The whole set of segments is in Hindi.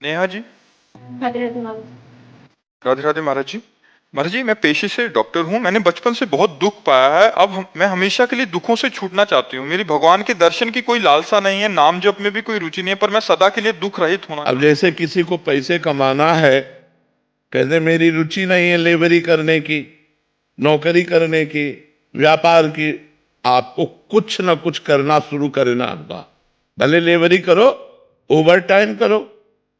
नेहा जी। राधे राधे महाराज। राधे राधे महाराज जी। महाराज जी, मैं पेशे से डॉक्टर हूँ। मैंने बचपन से बहुत दुख पाया है। अब मैं हमेशा के लिए दुखों से छूटना चाहती हूँ। मेरी भगवान के दर्शन की कोई लालसा नहीं है, नाम जप में भी कोई रुचि नहीं है, पर मैं सदा के लिए दुख रहित होना अब चाहती जैसे किसी को पैसे कमाना है, कहते मेरी रुचि नहीं है लेबरी करने की, नौकरी करने की, व्यापार की। आपको कुछ ना कुछ करना शुरू करना होगा। भले लेबरी करो, ओवर टाइम करो,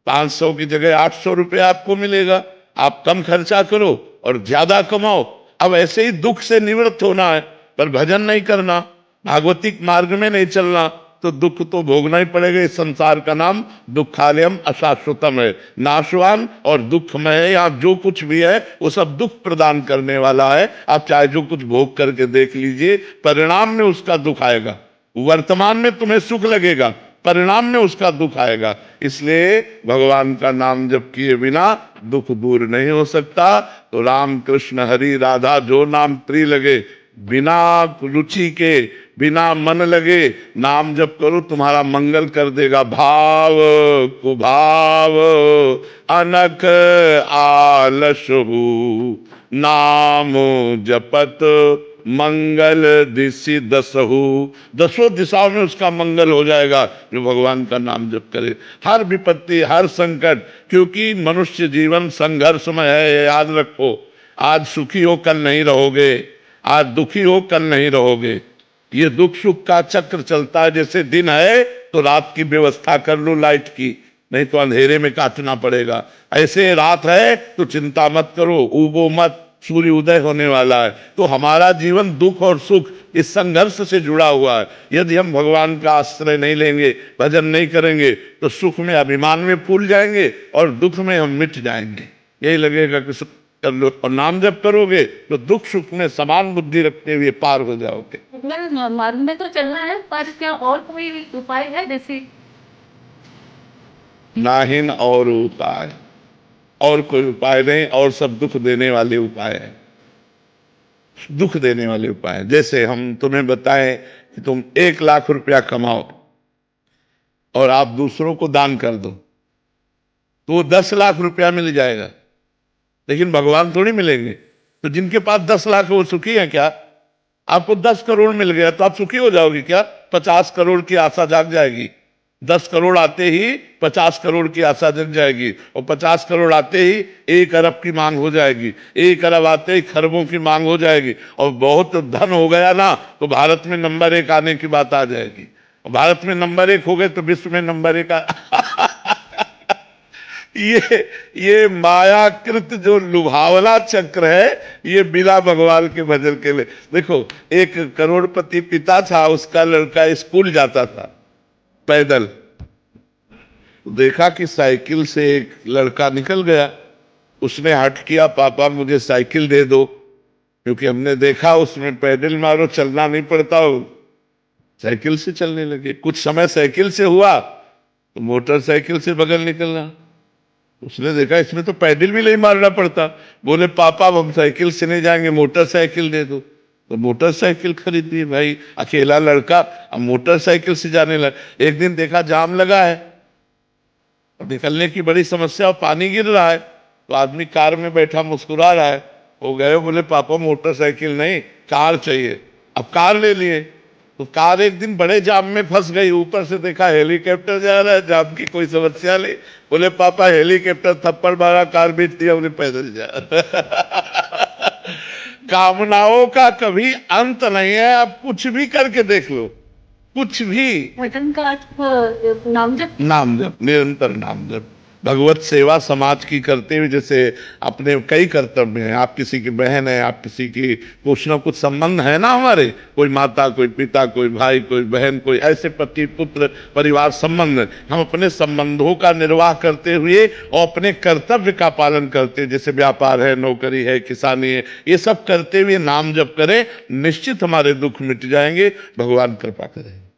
500 की जगह 800 रुपये आपको मिलेगा। आप कम खर्चा करो और ज्यादा कमाओ। अब ऐसे ही दुख से निवृत्त होना है, पर भजन नहीं करना, भागवतिक मार्ग में नहीं चलना, तो दुख तो भोगना ही पड़ेगा। इस संसार का नाम दुखालयम अशाश्वतम है, नाशवान और दुखमय है। यहाँ जो कुछ भी है वो सब दुख प्रदान करने वाला है। आप चाहे जो कुछ भोग करके देख लीजिए, परिणाम में उसका दुख आएगा। वर्तमान में तुम्हें सुख लगेगा, परिणाम में उसका दुख आएगा। इसलिए भगवान का नाम जप किए बिना दुख दूर नहीं हो सकता। तो राम कृष्ण हरि राधा जो नाम प्रिय लगे, बिना रुचि के, बिना मन लगे नाम जप करो, तुम्हारा मंगल कर देगा। भाव कुभाव अनक आलसहु, नाम जपत मंगल दिशि दसहु। दसों दिशाओं में उसका मंगल हो जाएगा जो भगवान का नाम जप करे। हर विपत्ति, हर संकट, क्योंकि मनुष्य जीवन संघर्षमय है, ये याद रखो। आज सुखी हो कल नहीं रहोगे, आज दुखी हो कल नहीं रहोगे। ये दुख सुख का चक्र चलता है। जैसे दिन है तो रात की व्यवस्था कर लो लाइट की, नहीं तो अंधेरे में काटना पड़ेगा। ऐसे रात है तो चिंता मत करो, उबो मत, सूर्य उदय होने वाला है। तो हमारा जीवन दुख और सुख इस संघर्ष से जुड़ा हुआ है। यदि हम भगवान का आश्रय नहीं लेंगे, भजन नहीं करेंगे, तो सुख में अभिमान में फूल जाएंगे और दुख में हम मिट जाएंगे। यही लगेगा कि सुख कर लो, और नाम जप करोगे तो दुख सुख में समान बुद्धि रखते हुए पार हो जाओगे। मार्ग में तो चलना है, पर क्या और कोई उपाय है? जैसे नाहिन और उपाय, और कोई उपाय नहीं, और सब दुख देने वाले उपाय है। दुख देने वाले उपाय, जैसे हम तुम्हें बताएं कि तुम 1 लाख रुपया कमाओ और आप दूसरों को दान कर दो, तो वो 10 लाख रुपया मिल जाएगा। लेकिन भगवान थोड़ी मिलेंगे। तो जिनके पास 10 लाख है वो सुखी है क्या? आपको 10 करोड़ मिल गया तो आप सुखी हो जाओगे क्या? 50 करोड़ की आशा जाग जाएगी। 10 करोड़ आते ही 50 करोड़ की आशा जग जाएगी, और 50 करोड़ आते ही 1 अरब की मांग हो जाएगी, 1 अरब आते ही खरबों की मांग हो जाएगी। और बहुत धन हो गया ना तो भारत में नंबर 1 आने की बात आ जाएगी। और भारत में नंबर 1 हो गए तो विश्व में नंबर 1 ये मायाकृत जो लुभावना चक्र है, ये बिना भगवान के भजन के लिए। देखो, एक करोड़पति पिता था, उसका लड़का स्कूल जाता था पैदल। देखा कि साइकिल से एक लड़का निकल गया। उसने हट किया, पापा मुझे साइकिल दे दो, क्योंकि हमने देखा उसमें पैदल मारो चलना नहीं पड़ता हो। साइकिल से चलने लगे। कुछ समय साइकिल से हुआ तो मोटरसाइकिल से बगल निकलना। उसने देखा इसमें तो पैडल भी नहीं मारना पड़ता। बोले पापा हम साइकिल से नहीं जाएंगे, मोटरसाइकिल दे दो। तो मोटरसाइकिल खरीद दी। भाई अकेला लड़का अब मोटरसाइकिल से जाने लगा। एक दिन देखा जाम लगा है, निकलने की बड़ी समस्या, और पानी गिर रहा है। तो आदमी कार में बैठा मुस्कुरा रहा है। वो गए, बोले पापा मोटरसाइकिल नहीं कार चाहिए। अब कार ले लिए। तो कार एक दिन बड़े जाम में फंस गई। ऊपर से देखा हेलीकॉप्टर जा रहा है, जाम की कोई समस्या नहीं। बोले पापा हेलीकॉप्टर थप्पड़ मारा, कार बेच दिया, उन्हें पैदल जा कामनाओं का कभी अंत नहीं है। आप कुछ भी करके देख लो, कुछ भी। वचन का नाम जप। नाम जप, निरंतर नाम जप। भगवत सेवा समाज की करते हुए, जैसे अपने कई कर्तव्य हैं। आप किसी की बहन है, आप किसी की कुछ ना कुछ संबंध है ना हमारे, कोई माता, कोई पिता, कोई भाई, कोई बहन, कोई ऐसे पति पुत्र परिवार संबंध। हम अपने संबंधों का निर्वाह करते हुए और अपने कर्तव्य का पालन करते, जैसे व्यापार है, नौकरी है, किसानी है, ये सब करते हुए नाम जप करें, निश्चित हमारे दुख मिट जाएंगे। भगवान कृपा करें।